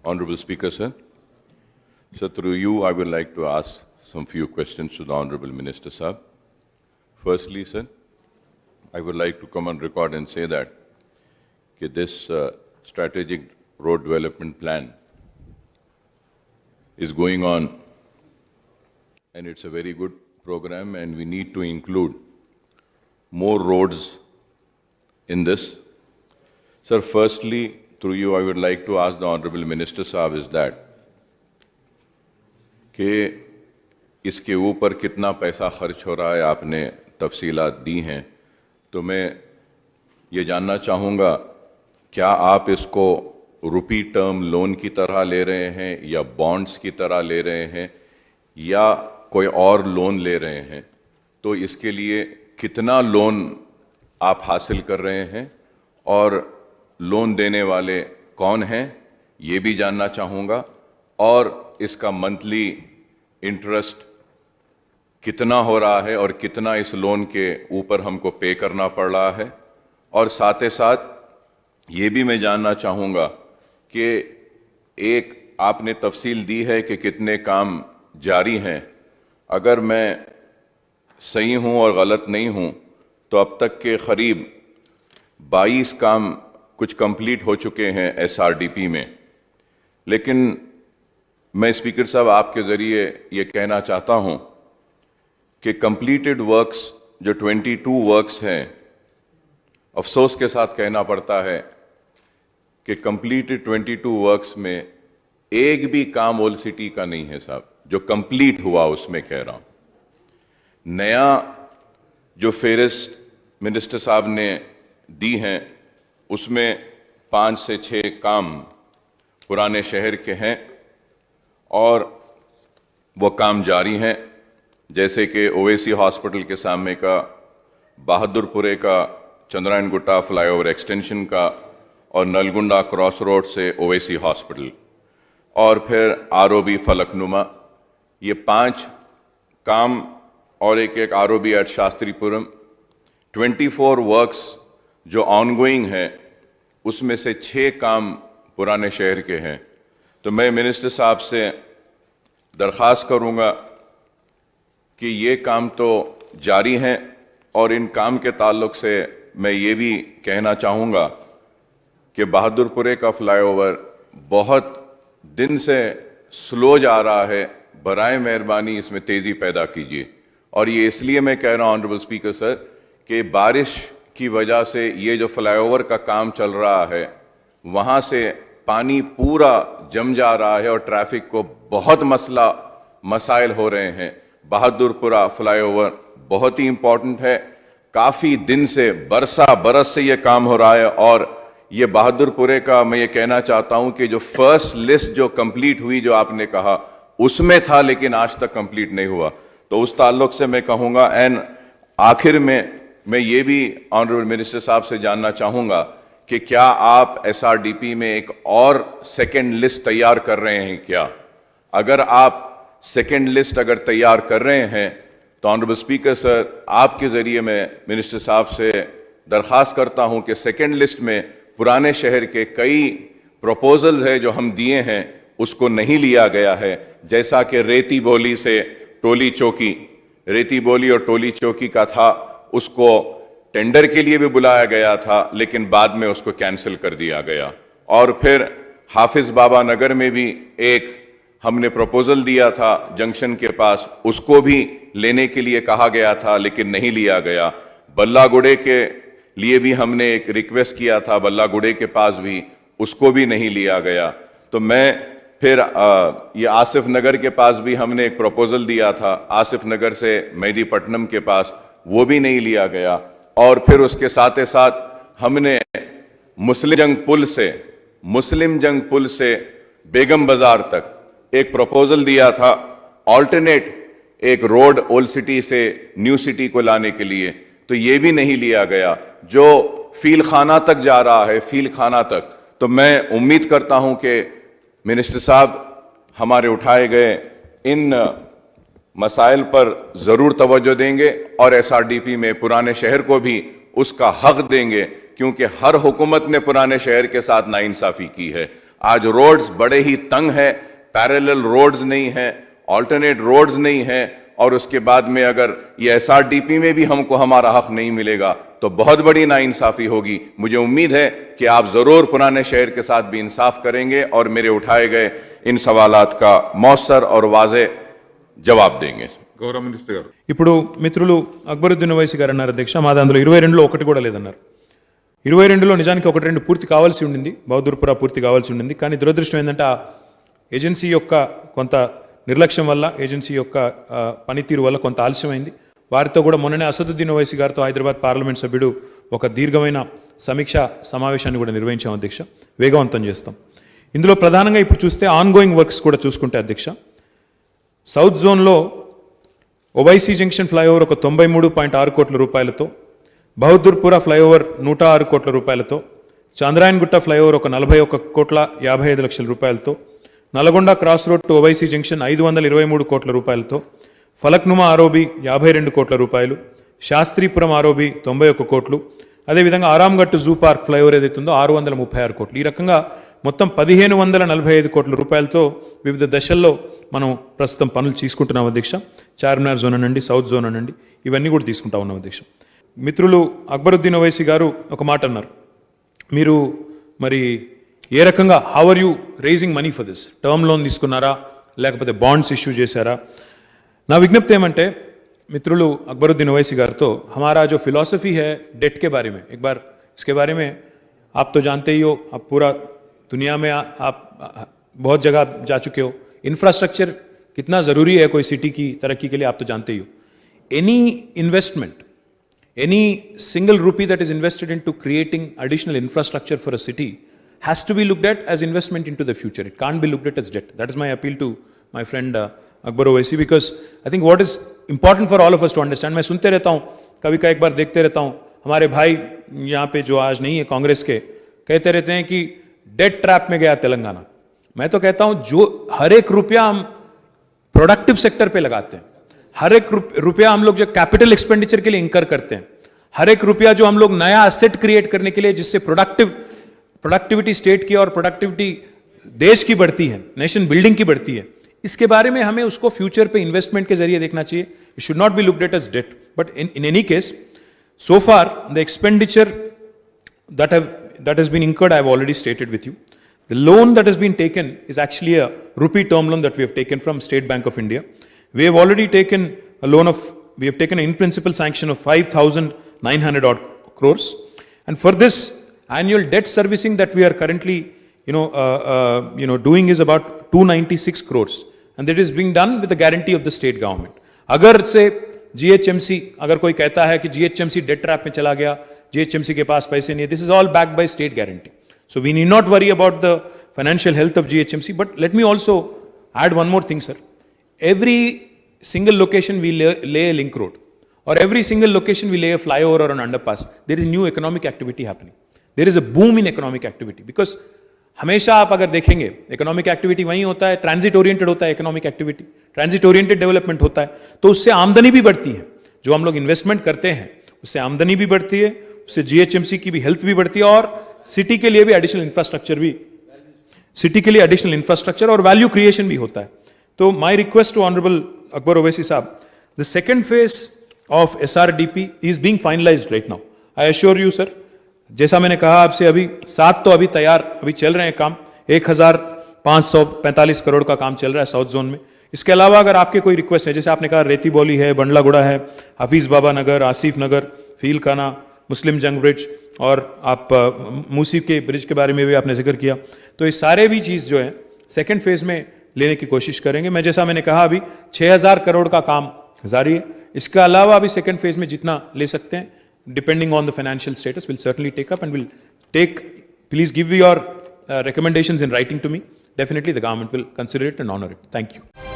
Honorable Speaker, sir. So through you, I would like to ask some few questions to the Honorable Minister, sir. Firstly, sir, I would like to come on record and say that this strategic road development plan is going on, and it's a very good program, and we need to include more roads in this. Sir, firstly, through you, I would like to ask the Honorable Minister Sahab is that कि इसके ऊपर कितना पैसा खर्च हो रहा है, आपने तफसीलात दी हैं, तो मैं ये जानना चाहूँगा क्या आप इसको रुपी टर्म लोन की तरह ले रहे हैं या बॉन्ड्स की तरह ले रहे हैं या कोई और लोन ले रहे हैं, तो इसके लिए कितना लोन आप हासिल कर रहे हैं और लोन देने वाले कौन हैं ये भी जानना चाहूँगा, और इसका मंथली इंटरेस्ट कितना हो रहा है और कितना इस लोन के ऊपर हमको पे करना पड़ रहा है, और साथ ही साथ ये भी मैं जानना चाहूँगा कि एक आपने तफसील दी है कि कितने काम जारी हैं, अगर मैं सही हूँ और गलत नहीं हूँ तो अब तक के करीब 22 काम कुछ कंप्लीट हो चुके हैं एसआरडीपी में। लेकिन मैं स्पीकर साहब आपके ज़रिए ये कहना चाहता हूँ कि कंप्लीटेड वर्क्स जो 22 वर्क्स हैं, अफसोस के साथ कहना पड़ता है कि कंप्लीटेड 22 वर्क्स में एक भी काम ओल्ड सिटी का नहीं है साहब, जो कंप्लीट हुआ उसमें कह रहा हूँ। नया जो फेरिस्त मिनिस्टर साहब ने दी हैं उसमें 5 से 6 काम पुराने शहर के हैं और वो काम जारी हैं, जैसे कि ओवैसी हॉस्पिटल के सामने का, बहादुरपुरे का चंद्रायन गुट्टा फ्लाईओवर एक्सटेंशन का, और नलगुंडा क्रॉस रोड से ओवैसी हॉस्पिटल, और फिर आरओबी फलकनुमा, ये 5 काम और एक आरओबी एट शास्त्रीपुरम। 24 वर्क्स जो ऑनगोइंग है उसमें से 6 काम पुराने शहर के हैं। तो मैं मिनिस्टर साहब से दरख्वास्त करूंगा कि ये काम तो जारी हैं, और इन काम के ताल्लुक से मैं ये भी कहना चाहूँगा कि बहादुरपुरे का फ्लाईओवर बहुत दिन से स्लो जा रहा है, बराए मेहरबानी इसमें तेज़ी पैदा कीजिए। और ये इसलिए मैं कह रहा हूँ ऑनरेबल स्पीकर सर कि बारिश की वजह से ये जो फ्लाईओवर का काम चल रहा है वहाँ से पानी पूरा जम जा रहा है और ट्रैफिक को बहुत मसाइल हो रहे हैं। बहादुरपुरा फ्लाईओवर बहुत ही इम्पोर्टेंट है, काफ़ी दिन से बरस से ये काम हो रहा है, और ये बहादुरपुरे का मैं ये कहना चाहता हूँ कि जो फर्स्ट लिस्ट जो कंप्लीट हुई जो आपने कहा उसमें था, लेकिन आज तक कंप्लीट नहीं हुआ। तो उस ताल्लुक से मैं कहूँगा, एंड आखिर में मैं ये भी ऑनरेबल मिनिस्टर साहब से जानना चाहूँगा कि क्या आप एसआरडीपी में एक और सेकेंड लिस्ट तैयार कर रहे हैं क्या? अगर आप सेकेंड लिस्ट अगर तैयार कर रहे हैं तो ऑनरेबल स्पीकर सर आपके ज़रिए मैं मिनिस्टर साहब से दरख्वास्त करता हूँ कि सेकेंड लिस्ट में पुराने शहर के कई प्रपोजल्स है जो हम दिए हैं उसको नहीं लिया गया है, जैसा कि रेती बोली से टोली चौकी, रेती बोली और टोली चौकी का था, उसको टेंडर के लिए भी बुलाया गया था लेकिन बाद में उसको कैंसिल कर दिया गया। और फिर हाफिज बाबा नगर में भी एक हमने प्रपोजल दिया था जंक्शन के पास, उसको भी लेने के लिए कहा गया था लेकिन नहीं लिया गया। बल्लागुड़े के लिए भी हमने एक रिक्वेस्ट किया था, बल्लागुड़े के पास भी, उसको भी नहीं लिया गया। तो मैं फिर ये आसिफ नगर के पास भी हमने एक प्रपोजल दिया था, आसिफ नगर से मेहदीपट्टनम के पास, वो भी नहीं लिया गया। और फिर उसके साथ ही साथ हमने मुस्लिम जंग पुल से बेगम बाजार तक एक प्रपोजल दिया था, ऑल्टरनेट एक रोड ओल्ड सिटी से न्यू सिटी को लाने के लिए, तो ये भी नहीं लिया गया, जो फील खाना तक जा रहा है, फील खाना तक। तो मैं उम्मीद करता हूं कि मिनिस्टर साहब हमारे उठाए गए इन मसाइल पर ज़रूर तवज्जो देंगे और एसआरडीपी में पुराने शहर को भी उसका हक देंगे, क्योंकि हर हुकूमत ने पुराने शहर के साथ नाइंसाफ़ी की है। आज रोड्स बड़े ही तंग है, पैरेलल रोड्स नहीं है, ऑल्टरनेट रोड्स नहीं है, और उसके बाद में अगर ये SRDP में भी हमको हमारा हक नहीं मिलेगा तो बहुत बड़ी नाइंसाफी होगी। मुझे उम्मीद है कि आप जरूर पुराने शहर के साथ भी इंसाफ करेंगे और मेरे उठाए गए इन सवालात का मौसर और वाज़े जवाब देंगे। గౌరవ మినిస్టర్ గారు, ఇప్పుడు మిత్రులు అక్బరుద్దీన్ ఓవైసీ గారు అన్నారు అధ్యక్ష, మాది అందులో 22లో ఒకటి కూడా లేదన్నారు. 22లో నిజానికి 1-2 పూర్తి కావాల్సి ఉండింది, బహదూర్పురా పూర్తి కావాల్సి ఉండింది. కానీ దురదృష్టం ఏంటంటే ఆ ఏజెన్సీ యొక్క కొంత నిర్లక్ష్యం వల్ల, ఏజెన్సీ యొక్క పనితీరు వల్ల కొంత ఆలస్యమైంది. వారితో కూడా మొన్ననే అసదుద్దీన్ ఓవైసీ గారితో హైదరాబాద్ పార్లమెంట్ సభ్యుడు ఒక దీర్ఘమైన సమీక్షా సమావేశాన్ని కూడా నిర్వహించాం అధ్యక్ష. వేగవంతం చేస్తాం. ఇందులో ప్రధానంగా ఇప్పుడు చూస్తే ఆన్గోయింగ్ వర్క్స్ కూడా చూసుకుంటే అధ్యక్ష, సౌత్ జోన్లో ఓవైసీ జంక్షన్ ఫ్లైఓవర్ ఒక 93.6 కోట్ల రూపాయలతో, బహదూర్పురా ఫ్లైఓవర్ 106 కోట్ల రూపాయలతో, చాంద్రాయన్గుట్ట ఫ్లైఓవర్ ఒక 41,55 లక్షల రూపాయలతో, Nalgonda cross road to Owaisi junction 523 కోట్ల రూపాయలతో, ఫలక్నుమా ఆర్ఓబి 52 కోట్ల రూపాయలు, శాస్త్రీపురం ఆర్ఓబి 91 కోట్లు, అదేవిధంగా ఆరాంఘట్ జూ పార్క్ ఫ్లైఓవర్ ఏదైతుందో 636 కోట్లు. ఈ రకంగా మొత్తం 1545 కోట్ల రూపాయలతో వివిధ దశల్లో మనం ప్రస్తుతం పనులు తీసుకుంటున్నాం అధ్యక్ష. చార్మినార్ జోన్ అనండి, సౌత్ జోన్ అనండి, ఇవన్నీ కూడా తీసుకుంటా ఉన్నాం అధ్యక్ష. మిత్రులు అక్బరుద్దీన్ ఓవైసీ గారు ఒక మాట అన్నారు, మీరు మరి ఏ రకంగా how are you raising money for this, term loan తీసుకున్నారా లేకపోతే బాండ్స్ ఇష్యూ చేశారా? నా విజ్ఞప్తి ఏమంటే మిత్రులు అక్బరుద్దీన్ ఓవైసీ గారితో, हमारा जो फिलॉसफी है डेट के बारे में, एक बार इसके बारे में आप तो जानते ही हो, आप पूरा दुनिया में आप बहुत जगह जा चुके हो, इंफ्रास्ट्रक्चर कितना ज़रूरी है कोई सिटी की तरक्की के लिए आप तो जानते ही हो. Any investment, any single rupee that is invested into creating additional infrastructure for a city has to be looked at as investment into the future. It can't be looked at as debt. That is my appeal to my friend Akbar Owaisi, because I think what is important for all of us to understand, मैं सुनते रहता हूँ, कभी का एक बार देखते रहता हूँ, हमारे भाई यहाँ पे जो आज नहीं है कांग्रेस के, कहते रहते हैं कि डेट ट्रैप में गया तेलंगाना. मैं तो कहता हूँ जो हर एक रुपया हम प्रोडक्टिव सेक्टर पे लगाते हैं, हर एक रुपया हम लोग जो कैपिटल एक्सपेंडिचर के लिए इंकर करते हैं, हर एक रुपया जो हम लोग नया एसेट क्रिएट करने के लिए, जिससे प्रोडक्टिविटी स्टेट की और प्रोडक्टिविटी देश की बढ़ती है, नेशन बिल्डिंग की बढ़ती है, इसके बारे में हमें उसको फ्यूचर पे इन्वेस्टमेंट के जरिए देखना चाहिए. It should not be looked at as debt. But in any case, so far the expenditure that has been incurred, I have already stated with you. The loan that has been taken is actually a rupee term loan that we have taken from State Bank of India. We have already taken a loan of, we have taken an in-principle sanction of 5,900 odd crores. And for this annual debt servicing that we are currently, doing is about 296 crores. And that is being done with the guarantee of the state government. अगर से GHMC, अगर कोई कहता है कि GHMC debt trap में चला गया, GHMC के पास पैसे नहीं है, this is all backed by state guarantee. So we need not worry about the financial health of GHMC. But let me also add one more thing, sir. Every single location we lay a link road, or every single location we lay a flyover or an underpass, there is new economic activity happening. There is a boom in economic activity, because हमेशा आप अगर देखेंगे economic activity वहीं होता है, transit oriented होता है economic activity, transit oriented development होता है, तो उससे आमदनी भी बढ़ती है. जो हम लोग इन्वेस्टमेंट करते हैं उससे आमदनी भी बढ़ती है, उससे GHMC की भी हेल्थ भी बढ़ती है, और सिटी के लिए भी एडिशनल इंफ्रास्ट्रक्चर और वैल्यू क्रिएशन भी होता है. तो my request to honourable Akbar Owaisi sahab, the second phase of SRDP is being finalised right now. I assure you sir, जैसा मैंने कहा आपसे, अभी 7 तो अभी तैयार, अभी चल रहे हैं काम, 1,545 करोड़ का काम चल रहा है साउथ जोन में. इसके अलावा अगर आपके कोई रिक्वेस्ट है, जैसे आपने कहा रेती बौली है, बंडलागुड़ा है, हफीज बाबा नगर, आसिफ नगर, फील खाना, मुस्लिम जंग ब्रिज, और आप मूसी के ब्रिज के बारे में भी आपने जिक्र किया, तो ये सारे भी चीज़ जो है सेकेंड फेज में लेने की कोशिश करेंगे. मैं जैसा मैंने कहा अभी 6,000 करोड़ का काम जारी है. इसके अलावा अभी सेकेंड फेज में जितना ले सकते हैं, depending on the financial status, we'll certainly take up, and we'll take, please give your recommendations in writing to me. Definitely the government will consider it and honor it. Thank you.